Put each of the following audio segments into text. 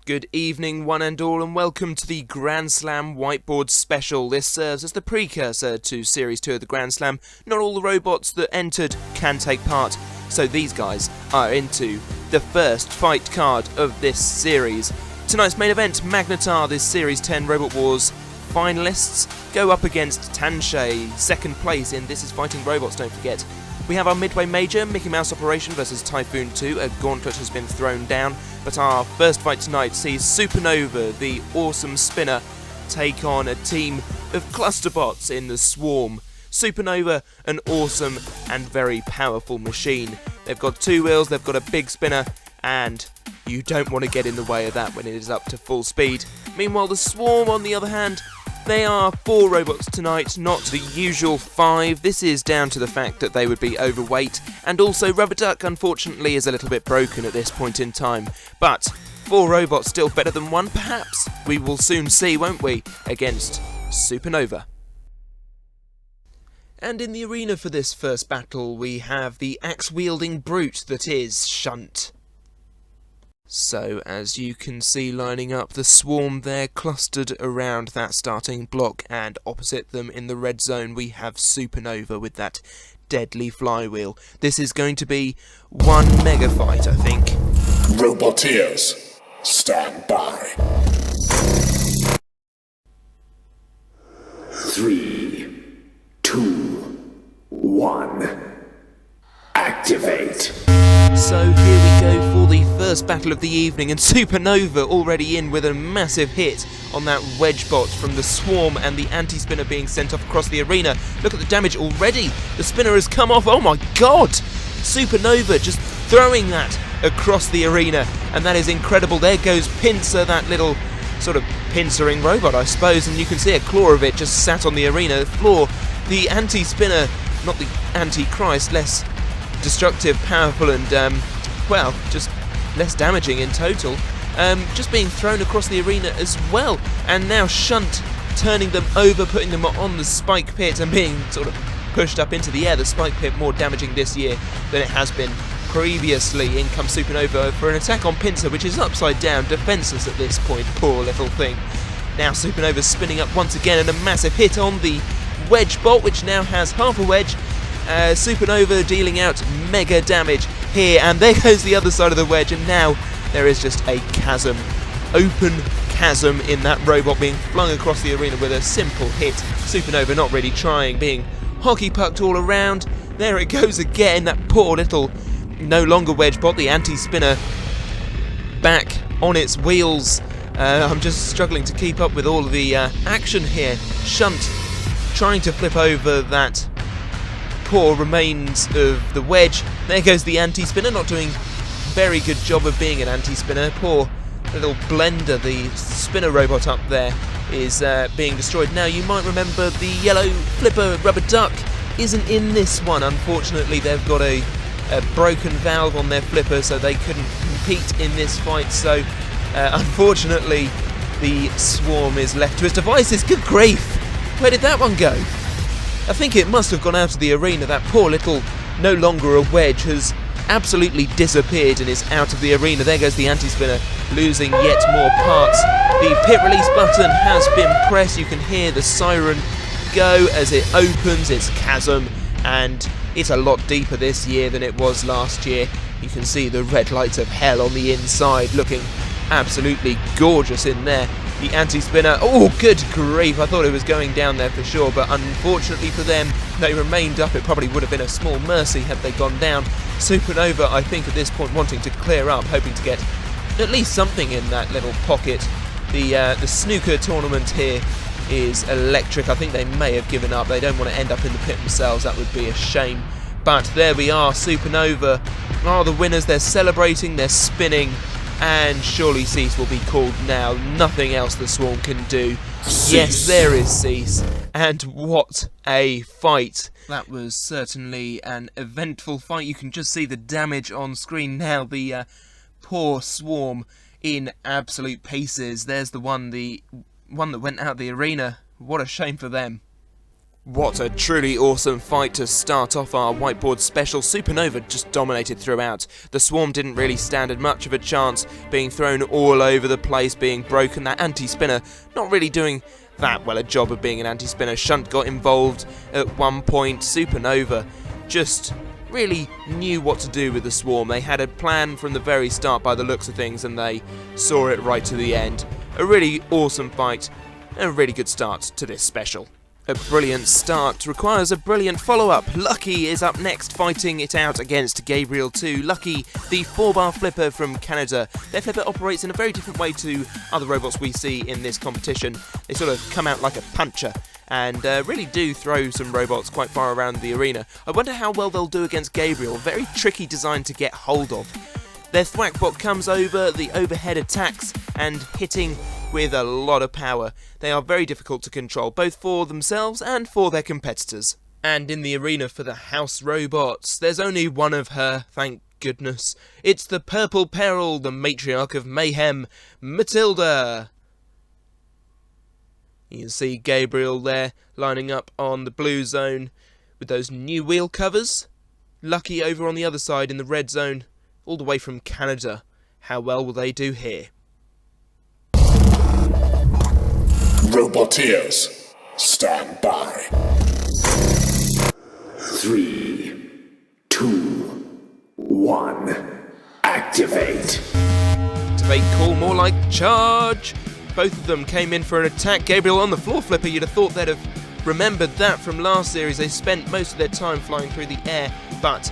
Good evening, one and all, and welcome to the Grand Slam Whiteboard Special. This serves as the precursor to Series 2 of the Grand Slam. Not all the robots that entered can take part, so these guys are into the first fight card of this series. Tonight's main event, Magnetar, this Series 10 Robot Wars finalists, go up against Tanshay, second place in This Is Fighting Robots, don't forget. We have our midway major, Mickey Mouse Operation versus Typhoon 2. A gauntlet has been thrown down, but our first fight tonight sees Supernova, the awesome spinner, take on a team of clusterbots in the Swarm. Supernova, an awesome and very powerful machine. They've got two wheels, they've got a big spinner, and you don't want to get in the way of that when it is up to full speed. Meanwhile, the Swarm, on the other hand, they are 4 robots tonight, not the usual 5. This is down to the fact that they would be overweight, and also Rubber Duck, unfortunately, is a little bit broken at this point in time. But 4 robots still better than 1, perhaps? We will soon see, won't we, against Supernova. And in the arena for this first battle, we have the axe-wielding brute that is Shunt. So, as you can see lining up, the Swarm there clustered around that starting block, and opposite them in the red zone we have Supernova with that deadly flywheel. This is going to be one mega fight, I think. Roboteers, stand by. 3, 2, 1, activate. So here we go for the first battle of the evening, and Supernova already in with a massive hit on that wedge bot from the Swarm, and the anti-spinner being sent off across the arena. Look at the damage already. The spinner has come off. Oh my god! Supernova just throwing that across the arena, and that is incredible. There goes Pincer, that little sort of pincering robot, I suppose, and you can see a claw of it just sat on the arena floor. The anti-spinner, not the anti-Christ, less destructive, powerful, and well, just less damaging in total, just being thrown across the arena as well. And now Shunt turning them over, putting them on the spike pit and being sort of pushed up into the air. The spike pit more damaging this year than it has been previously. In comes Supernova for an attack on Pincer, which is upside down, defenseless at this point, poor little thing. Now Supernova spinning up once again, and a massive hit on the wedge bolt, which now has half a wedge. Supernova dealing out mega damage here, and there goes the other side of the wedge, and now there is just a chasm, open chasm in that robot being flung across the arena with a simple hit. Supernova not really trying, being hockey pucked all around. There it goes again, that poor little no longer wedge bot, the anti-spinner back on its wheels. I'm just struggling to keep up with all of the action here. Shunt trying to flip over that poor remains of the wedge. There goes the anti-spinner, not doing very good job of being an anti-spinner. Poor little blender, the spinner robot up there, is being destroyed. Now you might remember the yellow flipper Rubber Duck isn't in this one. Unfortunately, they've got a broken valve on their flipper, so they couldn't compete in this fight. So unfortunately, the Swarm is left to its devices. Good grief, where did that one go? I think it must have gone out of the arena. That poor little no longer a wedge has absolutely disappeared and is out of the arena. There goes the anti-spinner, losing yet more parts. The pit release button has been pressed. You can hear the siren go as it opens its chasm, and it's a lot deeper this year than it was last year. You can see the red lights of hell on the inside, looking absolutely gorgeous in there. The anti-spinner, oh good grief, I thought it was going down there for sure, but unfortunately for them, they remained up. It probably would have been a small mercy had they gone down. Supernova, I think at this point, wanting to clear up, hoping to get at least something in that little pocket. The snooker tournament here is electric. I think they may have given up. They don't want to end up in the pit themselves, that would be a shame. But there we are, Supernova are the winners. They're celebrating, they're spinning, and surely Cease will be called now. Nothing else the Swarm can do. Cease. Yes, there is Cease. And what a fight. That was certainly an eventful fight. You can just see the damage on screen now. The poor Swarm in absolute pieces. There's the one that went out the arena. What a shame for them. What a truly awesome fight to start off our whiteboard special. Supernova just dominated throughout. The Swarm didn't really stand as much of a chance, being thrown all over the place, being broken. That anti-spinner not really doing that well a job of being an anti-spinner. Shunt got involved at one point. Supernova just really knew what to do with the Swarm. They had a plan from the very start by the looks of things, and they saw it right to the end. A really awesome fight and a really good start to this special. A brilliant start requires a brilliant follow-up. Lucky is up next, fighting it out against Gabriel 2. Lucky, the 4-bar flipper from Canada. Their flipper operates in a very different way to other robots we see in this competition. They sort of come out like a puncher and really do throw some robots quite far around the arena. I wonder how well they'll do against Gabriel. Very tricky design to get hold of. Their thwackbot comes over the overhead attacks and hitting with a lot of power. They are very difficult to control, both for themselves and for their competitors. And in the arena for the house robots, there's only one of her, thank goodness. It's the Purple Peril, the matriarch of mayhem, Matilda. You can see Gabriel there, lining up on the blue zone with those new wheel covers. Lucky over on the other side in the red zone, all the way from Canada. How well will they do here? Roboteers, stand by. 3, 2, 1, activate. Activate call, more like charge. Both of them came in for an attack. Gabriel on the floor flipper, you'd have thought they'd have remembered that from last series. They spent most of their time flying through the air, but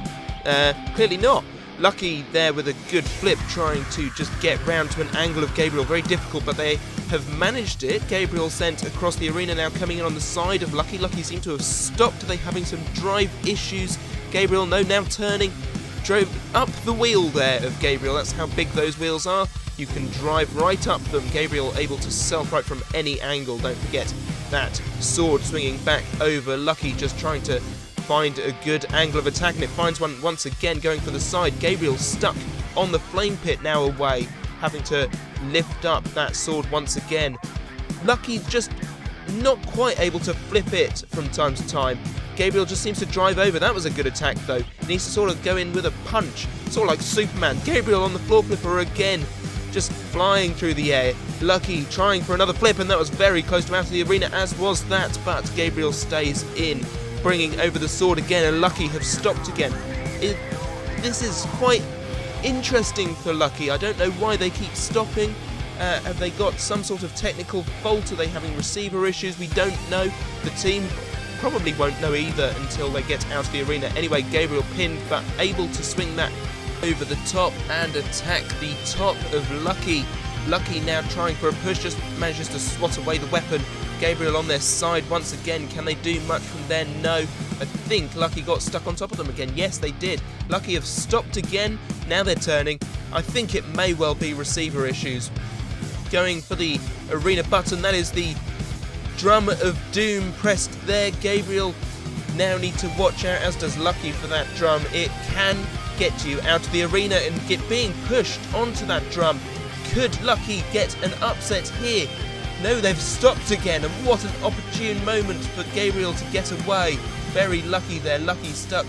clearly not. Lucky there with a good flip, trying to just get round to an angle of Gabriel. Very difficult, but they have managed it. Gabriel sent across the arena, now coming in on the side of Lucky. Lucky seemed to have stopped. Are they having some drive issues? Gabriel, no, now turning. Drove up the wheel there of Gabriel. That's how big those wheels are. You can drive right up them. Gabriel able to self-right from any angle. Don't forget that sword swinging back over. Lucky just trying to find a good angle of attack, and it finds one once again going for the side. Gabriel stuck on the flame pit, now away, having to lift up that sword once again. Lucky just not quite able to flip it from time to time. Gabriel just seems to drive over. That was a good attack though. He needs to sort of go in with a punch, sort of like Superman. Gabriel on the floor flipper again, just flying through the air. Lucky trying for another flip, and that was very close to out of the arena, as was that, but Gabriel stays in, bringing over the sword again, and Lucky have stopped again. This is quite interesting for Lucky. I don't know why they keep stopping. Have they got some sort of technical fault? Are they having receiver issues? We don't know. The team probably won't know either until they get out of the arena. Anyway, Gabriel pinned, but able to swing that over the top and attack the top of Lucky. Lucky now trying for a push, just manages to swat away the weapon. Gabriel on their side once again. Can they do much from there? No. I think Lucky got stuck on top of them again. Yes, they did. Lucky have stopped again. Now they're turning. I think it may well be receiver issues. Going for the arena button. That is the drum of doom pressed there. Gabriel now need to watch out, as does Lucky, for that drum. It can get you out of the arena and being pushed onto that drum. Could Lucky get an upset here? No, they've stopped again, and what an opportune moment for Gabriel to get away. Very lucky there. Lucky stuck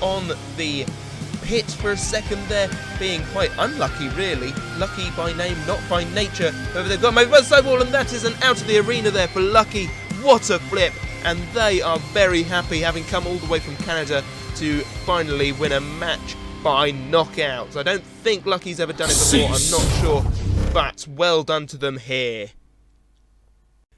on the pit for a second there, being quite unlucky really. Lucky by name, not by nature. However, they've got him over the sidewall, and that is an out of the arena there for Lucky. What a flip, and they are very happy, having come all the way from Canada to finally win a match by knockout. I don't think Lucky's ever done it before, I'm not sure, but well done to them here.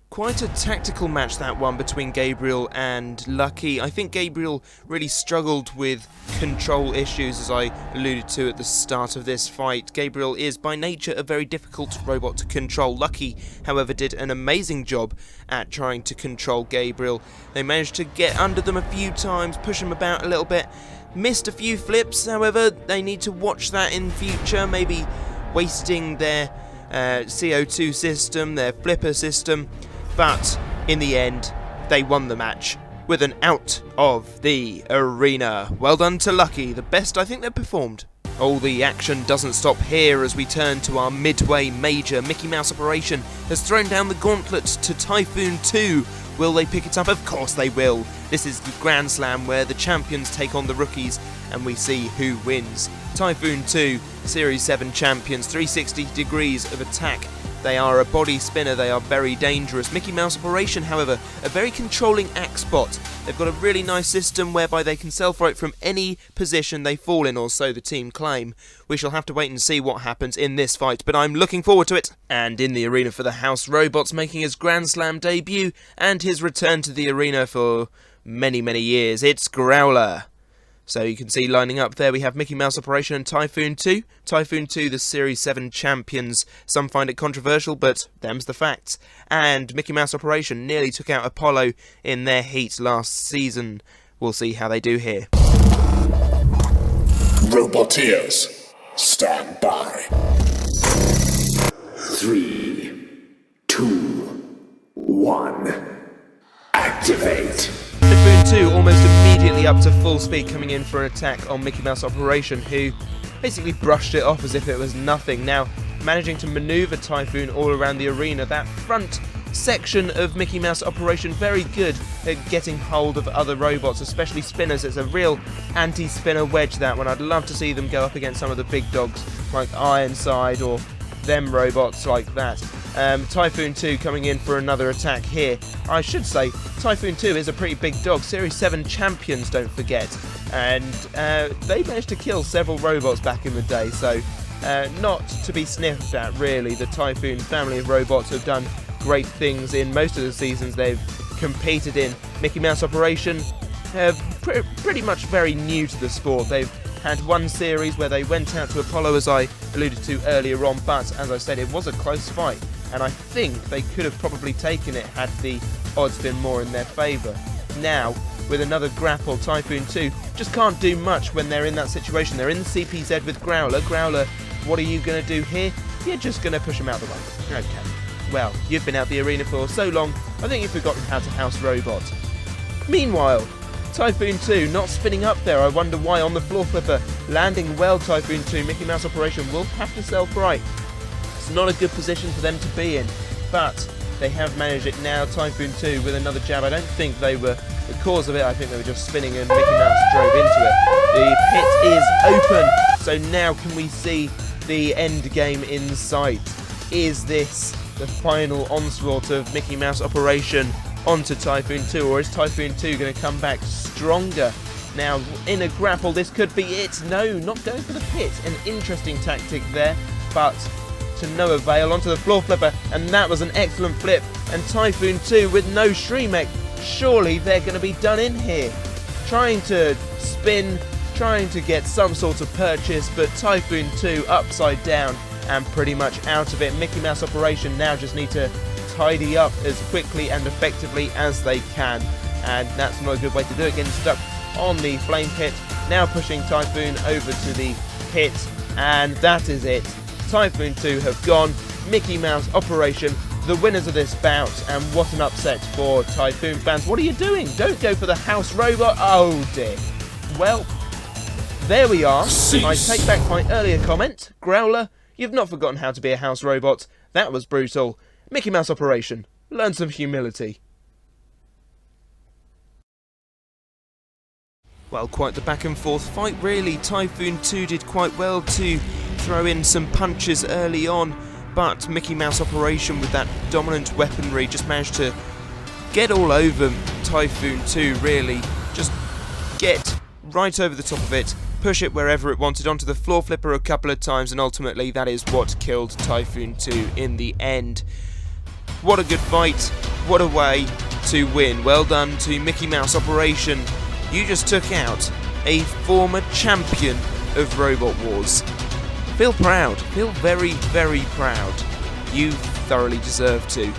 Quite a tactical match, that one, between Gabriel and Lucky. I think Gabriel really struggled with control issues, as I alluded to at the start of this fight. Gabriel is by nature a very difficult robot to control. Lucky, however, did an amazing job at trying to control Gabriel. They managed to get under them a few times, push him about a little bit, missed a few flips. However, they need to watch that in future, maybe wasting their CO2 system, their flipper system. But in the end, they won the match with an out of the arena. Well done to Lucky, the best I think they've performed. Oh, the action doesn't stop here as we turn to our midway major. Mickey Mouse Operation has thrown down the gauntlet to Typhoon 2. Will they pick it up? Of course they will. This is the Grand Slam where the champions take on the rookies and we see who wins. Typhoon 2, Series 7 champions, 360 degrees of attack. They are a body spinner, they are very dangerous. Mickey Mouse Operation, however, a very controlling axe bot. They've got a really nice system whereby they can self-right from any position they fall in, or so the team claim. We shall have to wait and see what happens in this fight, but I'm looking forward to it. And in the arena for the House Robots, making his Grand Slam debut and his return to the arena for many, many years, it's Growler. So you can see lining up there we have Mickey Mouse Operation and Typhoon 2. Typhoon 2, the Series 7 champions. Some find it controversial, but them's the facts. And Mickey Mouse Operation nearly took out Apollo in their heat last season. We'll see how they do here. Roboteers, stand by. 3, 2, 1, activate. Typhoon 2 almost immediately up to full speed, coming in for an attack on Mickey Mouse Operation, who basically brushed it off as if it was nothing. Now, managing to maneuver Typhoon all around the arena, that front section of Mickey Mouse Operation very good at getting hold of other robots, especially spinners. It's a real anti-spinner wedge, that one. I'd love to see them go up against some of the big dogs like Ironside or them robots like that. Typhoon 2 coming in for another attack here. I should say Typhoon 2 is a pretty big dog. Series 7 champions, don't forget. And they managed to kill several robots back in the day, so not to be sniffed at, really. The Typhoon family of robots have done great things in most of the seasons they've competed in. Mickey Mouse Operation, pretty much very new to the sport. They've had one series where they went out to Apollo, as I alluded to earlier on, but as I said, it was a close fight, and I think they could have probably taken it had the odds been more in their favour. Now, with another grapple, Typhoon 2 just can't do much when they're in that situation. They're in the CPZ with Growler. Growler, what are you going to do here? You're just going to push them out the way. Okay. Well, you've been out the arena for so long, I think you've forgotten how to house robot. Meanwhile, Typhoon 2 not spinning up there. I wonder why. On the floor flipper, landing well. Typhoon 2, Mickey Mouse Operation will have to self-right. It's not a good position for them to be in, but they have managed it now. Typhoon 2 with another jab. I don't think they were the cause of it. I think they were just spinning and Mickey Mouse drove into it. The pit is open, so now can we see the end game in sight? Is this the final onslaught of Mickey Mouse Operation onto Typhoon 2, or is Typhoon 2 going to come back stronger? Now, in a grapple, this could be it. No, not going for the pit. An interesting tactic there, but to no avail. Onto the floor flipper, and that was an excellent flip. And Typhoon 2 with no Shreemek. Surely they're going to be done in here. Trying to spin, trying to get some sort of purchase, but Typhoon 2 upside down and pretty much out of it. Mickey Mouse Operation now just need to tidy up as quickly and effectively as they can, and that's not a good way to do it, getting stuck on the flame pit. Now pushing Typhoon over to the pit, and that is it. Typhoon 2 have gone. Mickey Mouse Operation, the winners of this bout, and what an upset for Typhoon fans. What are you doing? Don't go for the house robot. Oh dear. Well, there we are. I take back my earlier comment. Growler, you've not forgotten how to be a house robot. That was brutal. Mickey Mouse Operation, learn some humility. Well, quite the back and forth fight really. Typhoon 2 did quite well to throw in some punches early on, but Mickey Mouse Operation with that dominant weaponry just managed to get all over Typhoon 2 really. Just get right over the top of it, push it wherever it wanted, onto the floor flipper a couple of times, and ultimately that is what killed Typhoon 2 in the end. What a good fight, what a way to win. Well done to Mickey Mouse Operation. You just took out a former champion of Robot Wars. Feel proud, feel very, very proud. You thoroughly deserve to.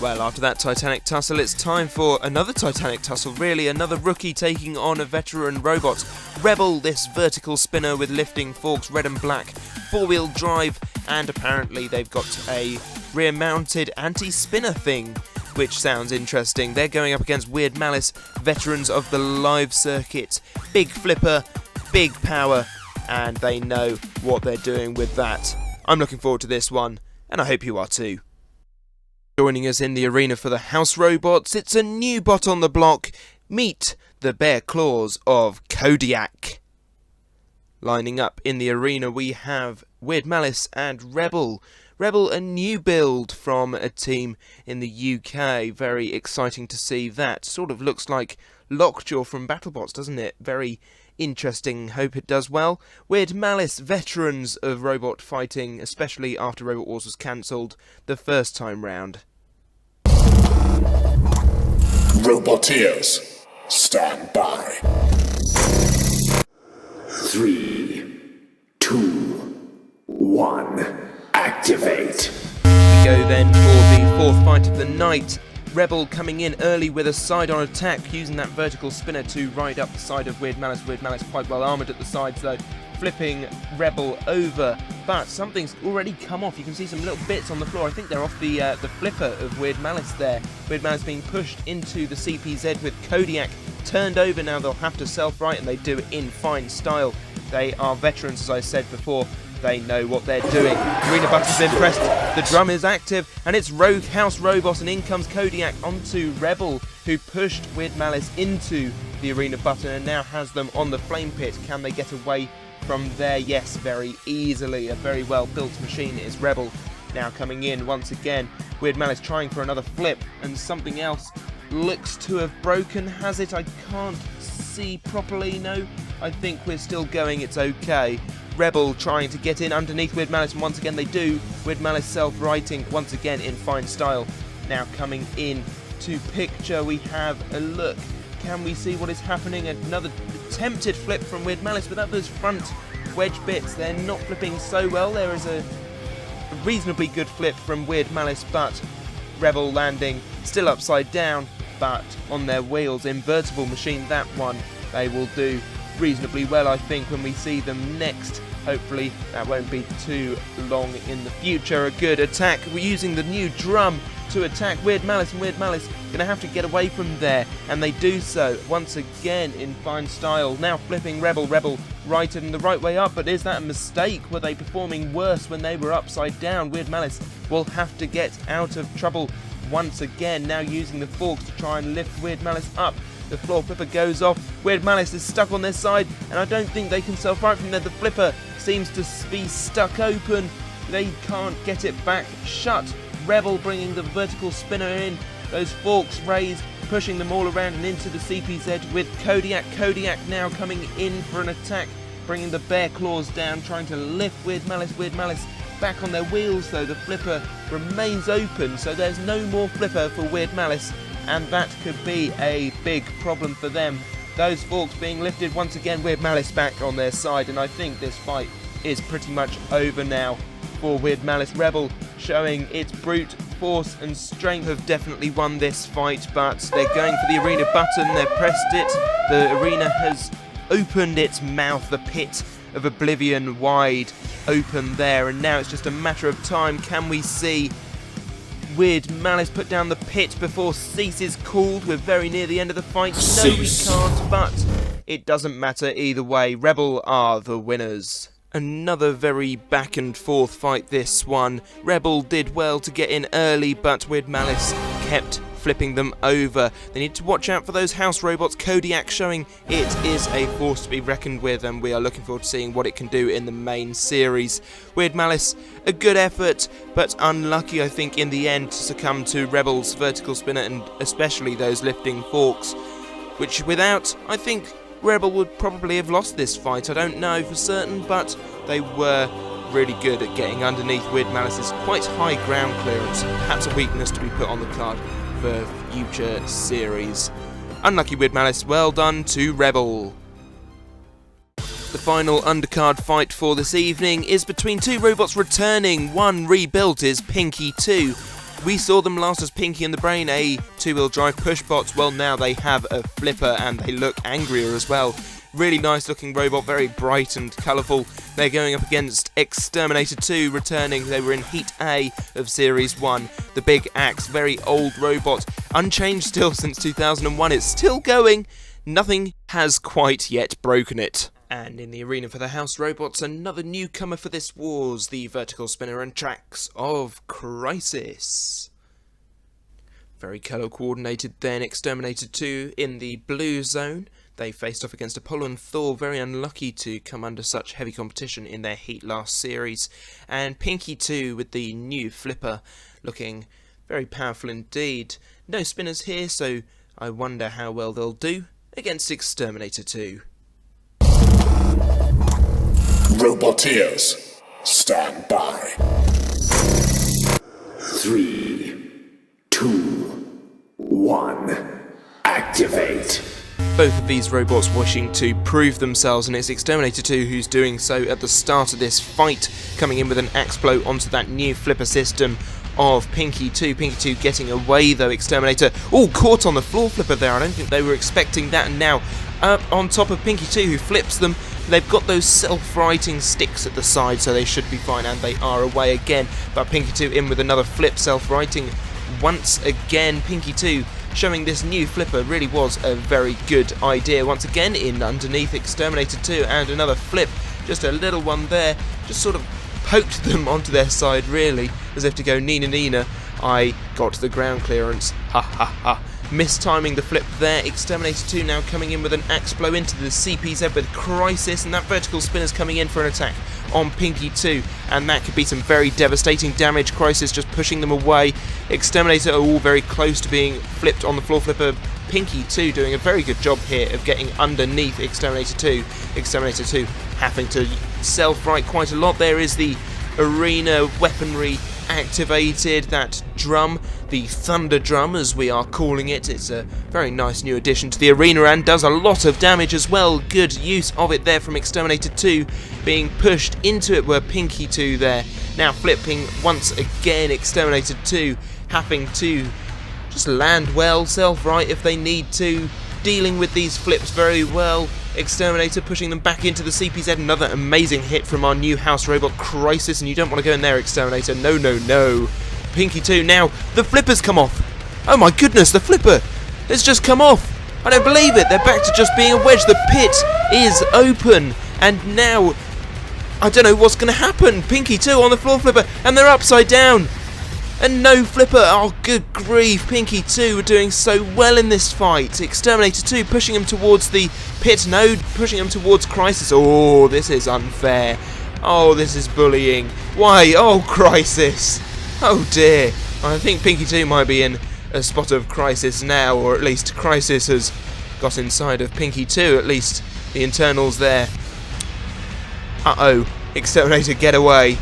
Well, after that Titanic tussle, it's time for another Titanic tussle, really. Another rookie taking on a veteran robot. Rebel, this vertical spinner with lifting forks, red and black, four-wheel drive, and apparently they've got a rear-mounted anti-spinner thing. which sounds interesting. They're going up against Weird Malice, veterans of the live circuit. Big flipper, big power, and they know what they're doing with that. I'm looking forward to this one, and I hope you are too. Joining us in the arena for the house robots, it's a new bot on the block. Meet the bare claws of Kodiak. Lining up in the arena we have Weird Malice and Rebel. Rebel, a new build from a team in the UK. Very exciting to see that. Sort of looks like Lockjaw from BattleBots, doesn't it? Very interesting. Hope it does well. Weird Malice, veterans of robot fighting, especially after Robot Wars was cancelled the first time round. Roboteers, stand by. 3, 2, 1, activate. We go then for the fourth fight of the night. Rebel coming in early with a side-on attack, using that vertical spinner to ride up the side of Weird Malice. Weird Malice quite well armoured at the sides though, flipping Rebel over. But something's already come off. You can see some little bits on the floor. I think they're off the flipper of Weird Malice there. Weird Malice being pushed into the CPZ with Kodiak turned over. Now they'll have to self-right, and they do it in fine style. They are veterans, as I said before. They know what they're doing. Arena button's been pressed, the drum is active, and it's Rogue House Robot, and in comes Kodiak onto Rebel, who pushed Weird Malice into the arena button and now has them on the flame pit. Can they get away from there? Yes, very easily. A very well built machine is Rebel. Now coming in once again, Weird Malice trying for another flip, and something else looks to have broken. Has it? I can't see properly. No, I think we're still going. It's okay. Rebel trying to get in underneath Weird Malice, and once again they do. Weird Malice self-righting once again in fine style. Now coming in to picture, we have a look. Can we see what is happening? Another attempted flip from Weird Malice without those front wedge bits. They're not flipping so well. There is a reasonably good flip from Weird Malice, but Rebel landing still upside down, but on their wheels. Invertible machine, that one they will do reasonably well, I think, when we see them next. Hopefully that won't be too long in the future. A good attack. We're using the new drum to attack Weird Malice, and Weird Malice going to have to get away from there, and they do so once again in fine style. Now flipping Rebel. Rebel righted in the right way up, but is that a mistake? Were they performing worse when they were upside down? Weird Malice will have to get out of trouble once again, now using the forks to try and lift Weird Malice up. The floor flipper goes off. Weird Malice is stuck on their side, and I don't think they can self-right from there. The flipper seems to be stuck open. They can't get it back shut. Rebel bringing the vertical spinner in. Those forks raised, pushing them all around and into the CPZ with Kodiak. Kodiak now coming in for an attack, bringing the bear claws down, trying to lift Weird Malice. Weird Malice back on their wheels though. The flipper remains open, so there's no more flipper for Weird Malice, and that could be a big problem for them. Those forks being lifted once again. Weird Malice back on their side, and I think this fight is pretty much over now for Weird Malice. Rebel showing its brute force and strength, have definitely won this fight, but they're going for the arena button. They've pressed it. The arena has opened its mouth, the pit of oblivion wide open there, and now it's just a matter of time. Can we see Weird Malice put down the pit before cease is called? We're very near the end of the fight. No, we can't, but it doesn't matter either way. Rebel are the winners. Another very back and forth fight, this one. Rebel did well to get in early, but Weird Malice kept flipping them over. They need to watch out for those house robots. Kodiak showing it is a force to be reckoned with, and we are looking forward to seeing what it can do in the main series. Weird Malice, a good effort, but unlucky, I think, in the end to succumb to Rebel's vertical spinner, and especially those lifting forks, which without, I think, Rebel would probably have lost this fight. I don't know for certain, but they were really good at getting underneath Weird Malice's quite high ground clearance. Perhaps a weakness to be put on the card for future series. Unlucky Weird Malice, well done to Rebel. The final undercard fight for this evening is between two robots returning. One rebuilt is Pinky 2. We saw them last as Pinky and the Brain, a two-wheel drive push bot. Well, now they have a flipper and they look angrier as well. Really nice looking robot, very bright and colourful. They're going up against Exterminator 2, returning. They were in Heat A of Series 1. The big axe, very old robot, unchanged still since 2001. It's still going. Nothing has quite yet broken it. And in the arena for the house robots, another newcomer for this wars, the vertical spinner and tracks of Crisis. Very colour coordinated then, Exterminator 2 in the blue zone. They faced off against Apollo and Thor, very unlucky to come under such heavy competition in their heat last series. And Pinky 2 with the new flipper, looking very powerful indeed. No spinners here, so I wonder how well they'll do against Exterminator 2. Roboteers, stand by. 3, 2, 1, activate. Both of these robots wishing to prove themselves, and it's Exterminator 2 who's doing so at the start of this fight, coming in with an axe blow onto that new flipper system of Pinky 2. Pinky 2 getting away though, Exterminator, caught on the floor flipper there. I don't think they were expecting that, and now up on top of Pinky 2 who flips them. They've got those self-righting sticks at the side, so they should be fine, and they are away again. But Pinky 2 in with another flip, self-righting once again. Pinky 2 showing this new flipper really was a very good idea. Once again in underneath Exterminator 2, and another flip, just a little one there, just sort of poked them onto their side really, as if to go Nina Nina, I got the ground clearance, ha ha ha. Mistiming the flip there. Exterminator 2 now coming in with an axe blow into the CPZ with Crisis, and that vertical spinner's coming in for an attack on Pinky 2, and that could be some very devastating damage. Crisis just pushing them away. Exterminator are all very close to being flipped on the floor flipper. Pinky 2 doing a very good job here of getting underneath Exterminator 2. Exterminator 2 having to self-right quite a lot. There is the arena weaponry activated, that drum, the thunder drum as we are calling it. It's a very nice new addition to the arena and does a lot of damage as well. Good use of it there from Exterminator 2, being pushed into it were Pinky 2 there. Now flipping once again, Exterminator 2 having to just land well, self-right if they need to, dealing with these flips very well. Exterminator pushing them back into the CPZ. Another amazing hit from our new house robot Crisis, and you don't want to go in there, Exterminator. No, no, no. Pinky 2 now. The flipper's come off. Oh my goodness, the flipper has just come off. I don't believe it. They're back to just being a wedge. The pit is open, and now I don't know what's going to happen. Pinky 2 on the floor flipper, and they're upside down. And no flipper. Oh, good grief. Pinky 2 were doing so well in this fight. Exterminator 2 pushing him towards the pit. No, pushing him towards Crisis. Oh, this is unfair. Oh, this is bullying. Why? Oh, Crisis. Oh, dear. I think Pinky 2 might be in a spot of Crisis now, or at least Crisis has got inside of Pinky 2, at least the internals there. Uh-oh. Exterminator, get away.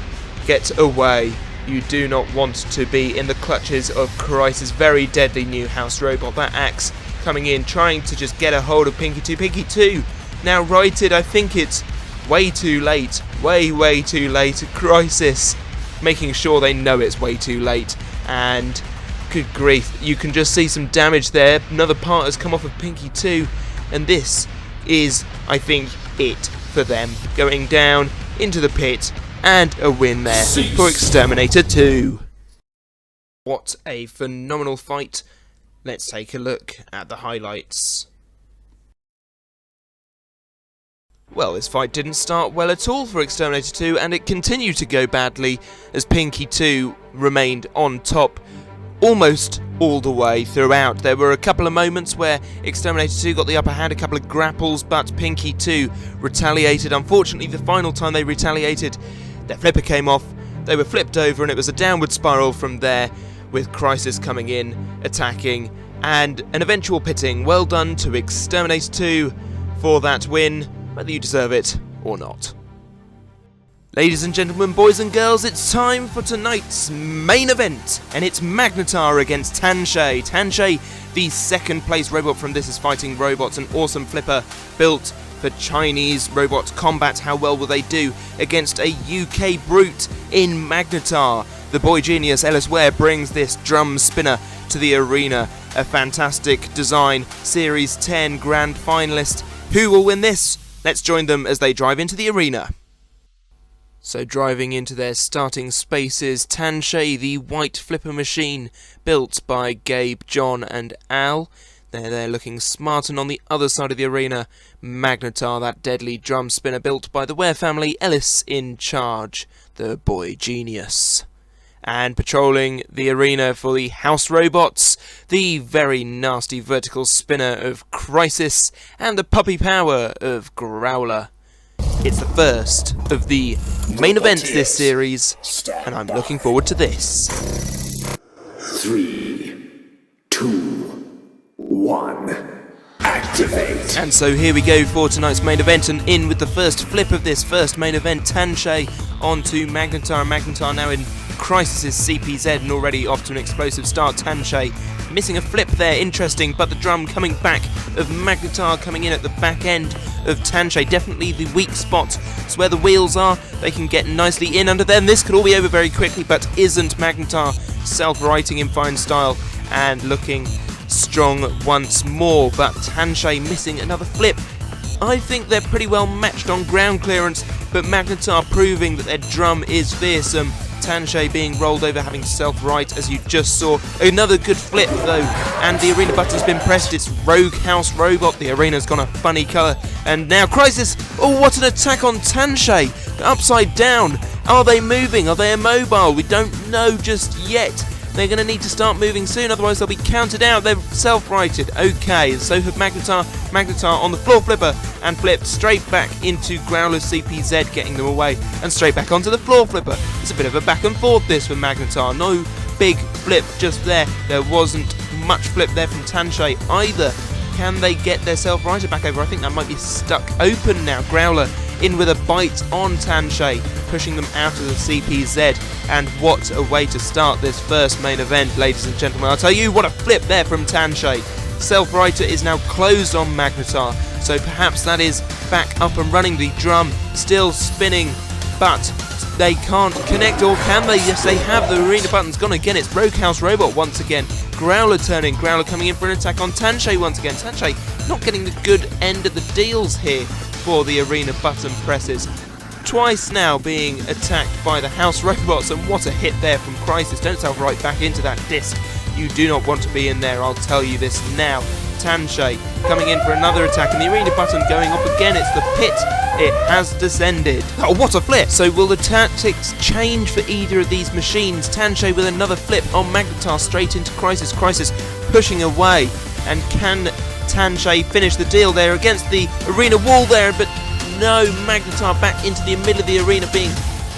Get away. You do not want to be in the clutches of Crisis' very deadly new house robot. That axe coming in, trying to just get a hold of Pinky 2. Pinky 2 now righted. I think it's way too late. Way too late. Crisis making sure they know it's way too late. And good grief, you can just see some damage there. Another part has come off of Pinky 2. And this is, I think, it for them. Going down into the pit. And a win there for Exterminator 2. What a phenomenal fight. Let's take a look at the highlights. Well, this fight didn't start well at all for Exterminator 2, and it continued to go badly as Pinky 2 remained on top almost all the way throughout. There were a couple of moments where Exterminator 2 got the upper hand, a couple of grapples, but Pinky 2 retaliated. Unfortunately, the final time they retaliated, their flipper came off, they were flipped over, and it was a downward spiral from there, with Crisis coming in, attacking, and an eventual pitting. Well done to Exterminator 2 for that win, whether you deserve it or not. Ladies and gentlemen, boys and girls, it's time for tonight's main event, and it's Magnetar against Tanshay. Tanshay, the second place robot from This Is Fighting Robots, an awesome flipper built for Chinese robot combat. How well will they do against a UK brute in Magnetar? The boy genius Ellis Ware brings this drum spinner to the arena. A fantastic design, Series 10 grand finalist. Who will win this? Let's join them as they drive into the arena. So driving into their starting spaces, Tanshay, the white flipper machine, built by Gabe, John and Al. They're looking smart, and on the other side of the arena, Magnetar, that deadly drum spinner built by the Ware family, Ellis in charge, the boy genius. And patrolling the arena for the house robots, the very nasty vertical spinner of Crisis, and the puppy power of Growler. It's the first of the main events this series, and I'm looking forward to this. 3, 2, 1, activate. And so here we go for tonight's main event, and in with the first flip of this first main event, Tanshay onto Magnetar. Magnetar now in Crisis' CPZ and already off to an explosive start. Tanshay missing a flip there, interesting, but the drum coming back of Magnetar coming in at the back end of Tanshay. Definitely the weak spot. It's where the wheels are. They can get nicely in under them. This could all be over very quickly, but isn't. Magnetar self-righting in fine style and looking strong once more, but Tanshay missing another flip. I think they're pretty well matched on ground clearance, but Magnetar proving that their drum is fearsome. Tanshay being rolled over, having self-right, as you just saw. Another good flip, though, and the arena button's been pressed. It's Rogue House Robot. The arena's gone a funny colour, and now Crisis. Oh, what an attack on Tanshay! Upside down. Are they moving? Are they immobile? We don't know just yet. They're going to need to start moving soon, otherwise they'll be counted out. They're self-righted. Okay, and so have Magnetar. Magnetar on the floor flipper and flipped straight back into Growler's CPZ, getting them away, and straight back onto the floor flipper. It's a bit of a back and forth this for Magnetar. No big flip just there. There wasn't much flip there from Tanshay either. Can they get their self-righter back over? I think that might be stuck open now. Growler in with a bite on Tanshay, pushing them out of the CPZ. And what a way to start this first main event, ladies and gentlemen. I'll tell you, what a flip there from Tanshay. Self-righter is now closed on Magnetar, so perhaps that is back up and running. The drum still spinning, but they can't connect, or can they? Yes, they have. The arena button's gone again. It's Rogue House Robot once again. Growler turning. Growler coming in for an attack on Tanshay once again. Tanshay not getting the good end of the deals here for the arena button presses. Twice now being attacked by the house robots, and what a hit there from Crisis. Don't self-right back into that disc. You do not want to be in there, I'll tell you this now. Tanshay coming in for another attack, and the arena button going off again. It's the pit. It has descended. Oh, what a flip! So will the tactics change for either of these machines? Tanshay with another flip on Magnetar straight into Crisis. Crisis pushing away, and can Tanshay finish the deal there against the arena wall there? But no, Magnetar back into the middle of the arena, being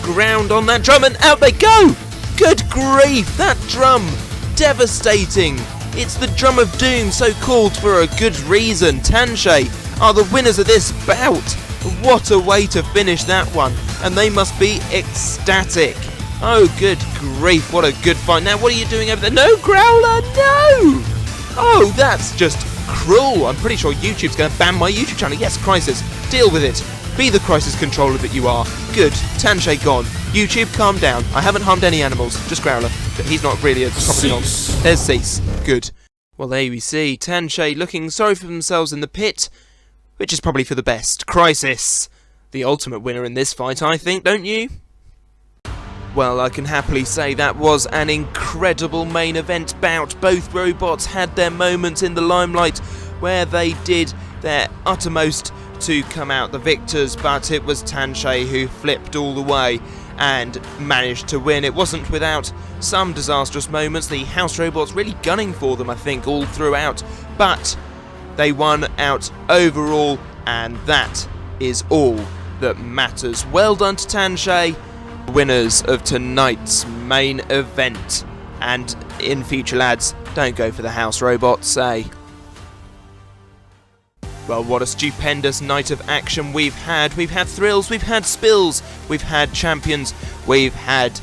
ground on that drum, and out they go! Good grief, that drum! Devastating! It's the Drum of Doom, so called for a good reason. Tanshay are the winners of this bout. What a way to finish that one, and they must be ecstatic. Oh, good grief, what a good fight. Now, what are you doing over there? No, Growler, no! Oh, that's just cruel. I'm pretty sure YouTube's going to ban my YouTube channel. Yes, Crisis, deal with it. Be the Crisis controller that you are. Good, Tanshay gone. YouTube, calm down. I haven't harmed any animals, just Growler. But he's not really a proper dog. There's Cease. Good. Well, there we see Tanshay looking sorry for themselves in the pit, which is probably for the best. Crisis, the ultimate winner in this fight, I think, don't you? Well, I can happily say that was an incredible main event bout. Both robots had their moments in the limelight where they did their uttermost to come out the victors, but it was Tanshay who flipped all the way and managed to win. It wasn't without some disastrous moments. The house robots really gunning for them, I think, all throughout, but they won out overall, and that is all that matters. Well done to Tanshay, winners of tonight's main event. And in future, lads, don't go for the house robots, eh? Well, what a stupendous night of action we've had. We've had thrills, we've had spills, we've had champions, we've had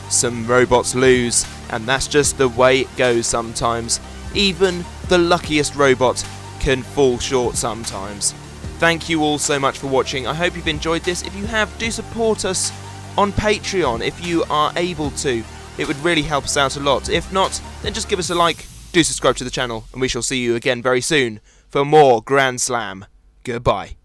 some robots lose, and that's just the way it goes sometimes. Even the luckiest robot can fall short sometimes. Thank you all so much for watching. I hope you've enjoyed this. If you have, do support us on Patreon if you are able to. It would really help us out a lot. If not, then just give us a like, do subscribe to the channel, and we shall see you again very soon for more Grand Slam. Goodbye.